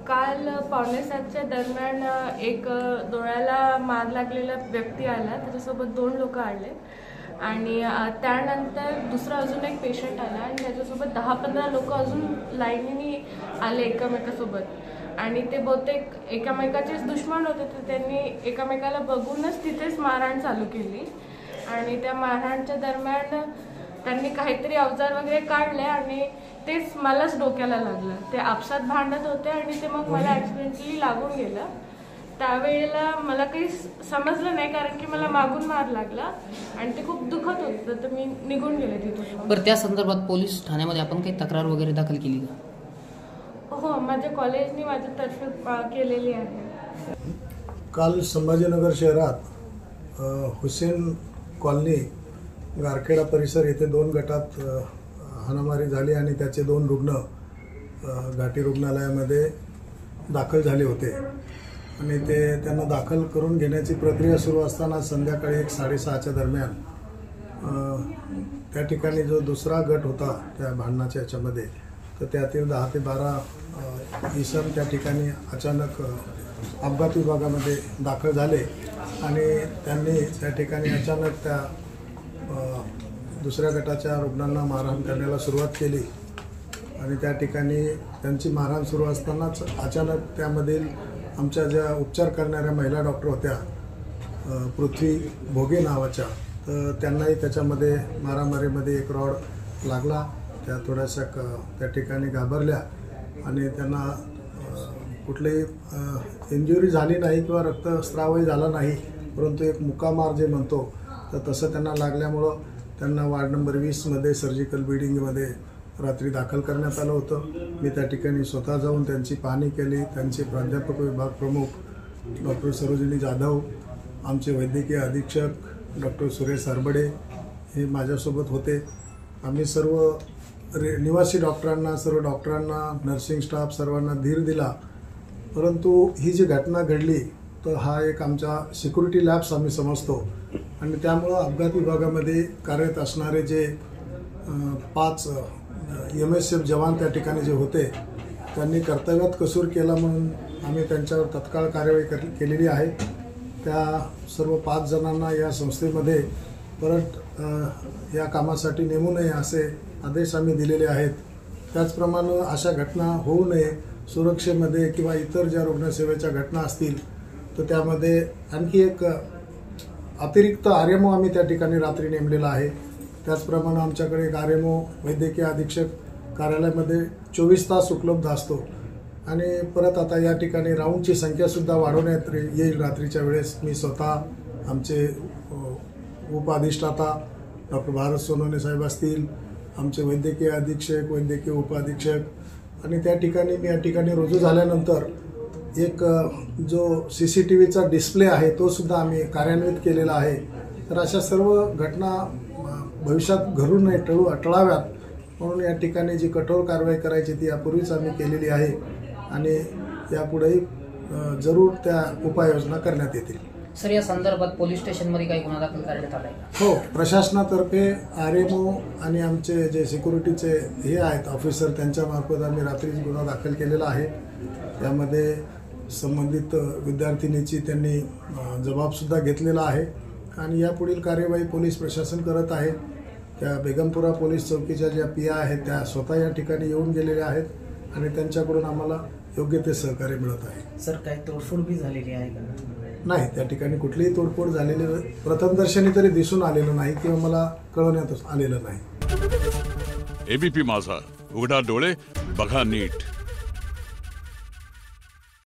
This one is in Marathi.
काल 6:45च्या दरम्यान एक डोळ्याला मार लागलेला व्यक्ती आला, त्याच्यासोबत 2 लोक आले आणि त्यानंतर दुसरा अजून एक पेशंट आला आणि त्याच्यासोबत 10-15 लोक अजून लाईनीने आले एकमेकांसोबत आणि ते बहुतेक एकमेकाचेच दुश्मन होते, तर त्यांनी एकमेकाला बघूनच तिथेच मारहाण चालू केली आणि त्या मारहाणच्या दरम्यान त्यांनी काहीतरी अवजार वगैरे काढले आणि तेच मलाच डोक्याला लागलं. ते आपसात भांडत होते आणि ते मग मला ॲक्सिडेंटली लागून गेलं. त्यावेळेला मला काही समजलं नाही, कारण की मला मागून मार लागला आणि ते खूप दुखत होतं, तर मी निघून गेले तिथून. बरं, त्या संदर्भात पोलीस ठाण्यामध्ये आपण काही तक्रार वगैरे दाखल केली का? हो, माझ्या कॉलेजने माझ्यातर्फे केलेली आहे. काल संभाजीनगर शहरात हुसेन कॉलनी गारखेडा परिसर येथे 2 गटात हाणामारी झाली आणि त्याचे 2 रुग्ण घाटी रुग्णालयामध्ये दाखल झाले होते आणि त्यांना दाखल करून घेण्याची प्रक्रिया सुरू असताना संध्याकाळी 6:30च्या दरम्यान त्या ठिकाणी जो दुसरा गट होता त्या भांडणाच्या याच्यामध्ये, तर त्यातील 10 ते 12 इसम त्या ठिकाणी अचानक अपघात विभागामध्ये दाखल झाले आणि त्यांनी त्या ठिकाणी अचानक त्या दुसऱ्या गटाच्या रुग्णांना मारहाण करण्याला सुरुवात केली आणि त्या ठिकाणी त्यांची मारहाण सुरू असतानाच अचानक त्यामधील आमच्या ज्या उपचार करणाऱ्या महिला डॉक्टर होत्या पृथ्वी भोगे नावाच्या, तर त्यांनाही त्याच्यामध्ये मारामारीमध्ये एक रॉड लागला. त्या थोड्याशा त्या ठिकाणी घाबरल्या आणि त्यांना कुठलीही इंजुरी झाली नाही किंवा रक्तस्रावही झाला नाही, परंतु एक मुकामार जे म्हणतो तर तसं त्यांना लागल्यामुळं त्यांना वार्ड नंबर 20मध्ये सर्जिकल ब्लिडिंगमध्ये रात्री दाखल करण्यात आलं होतं. मी त्या ठिकाणी स्वतः जाऊन त्यांची पाहणी केली. त्यांचे प्राध्यापक विभाग प्रमुख डॉक्टर सरोजिनी जाधव, आमचे वैद्यकीय अधीक्षक डॉक्टर सुरेश सरबडे हे माझ्यासोबत होते. आम्ही सर्व निवासी डॉक्टरांना, सर्व डॉक्टरांना, नर्सिंग स्टाफ सर्वांना धीर दिला. परंतु ही जी घटना घडली तर हा एक आमचा सिक्युरिटी लॅब्स आम्ही समजतो आणि त्यामुळं अपघात विभागामध्ये कार्यरत असणारे जे 5 MSF जवान त्या ठिकाणी जे होते, त्यांनी कर्तव्यात कसूर केला म्हणून आम्ही त्यांच्यावर तत्काळ कार्यवाही केलेली आहे. त्या सर्व 5 जणांना या संस्थेमध्ये परत या कामासाठी नेमू नये असे आदेश आम्ही दिलेले आहेत. त्याचप्रमाणे अशा घटना होऊ नये, सुरक्षेमध्ये किंवा इतर ज्या रुग्णसेवेच्या घटना असतील तर त्यामध्ये आणखी एक अतिरिक्त RMO आम्ही त्या ठिकाणी रात्री नेमलेला आहे. त्याचप्रमाणे आमच्याकडे एक RMO वैद्यकीय अधीक्षक कार्यालयामध्ये 24 तास उपलब्ध असतो आणि परत आता या ठिकाणी राऊंडची संख्यासुद्धा वाढवण्यात येईल. रात्रीच्या वेळेस मी स्वतः, आमचे उपअधिष्ठाता डॉक्टर भारत सोनवणे साहेब असतील, आमचे वैद्यकीय अधीक्षक, वैद्यकीय उपअधीक्षक आणि त्या ठिकाणी मी या ठिकाणी रुजू झाल्यानंतर एक जो CCTVचा डिस्प्ले आहे तो सुद्धा आम्ही कार्यान्वित केलेला आहे. तर अशा सर्व घटना भविष्यात घडू नये, टळाव्यात म्हणून या ठिकाणी जी कठोर कारवाई करायची ती यापूर्वीच आम्ही केलेली आहे आणि यापुढेही जरूर त्या उपाययोजना करण्यात येतील. सर, या संदर्भात पोलीस स्टेशनमध्ये काही गुन्हा दाखल करण्यात आला आहे? हो, प्रशासनातर्फे RMO आणि आमचे जे सिक्युरिटीचे हे आहेत ऑफिसर त्यांच्यामार्फत आम्ही रात्रीच गुन्हा दाखल केलेला आहे. त्यामध्ये संबंधित विद्यार्थिनीची त्यांनी जबाबसुद्धा घेतलेला आहे आणि यापुढील कार्यवाही पोलीस प्रशासन करत आहे. त्या बेगमपुरा पोलीस चौकीच्या ज्या PI आहेत त्या स्वतः या ठिकाणी येऊन गेलेल्या आहेत आणि त्यांच्याकडून आम्हाला योग्य ते सहकार्य मिळत आहे. सर, काही तोडफोड बी झालेली आहे का? नाही, त्या ठिकाणी कुठलीही तोडफोड झालेली प्रथमदर्शनी तरी दिसून आलेलं नाही किंवा मला कळवण्यात आलेलं नाही. ABP माझा, उघडा डोळे बघा नीट.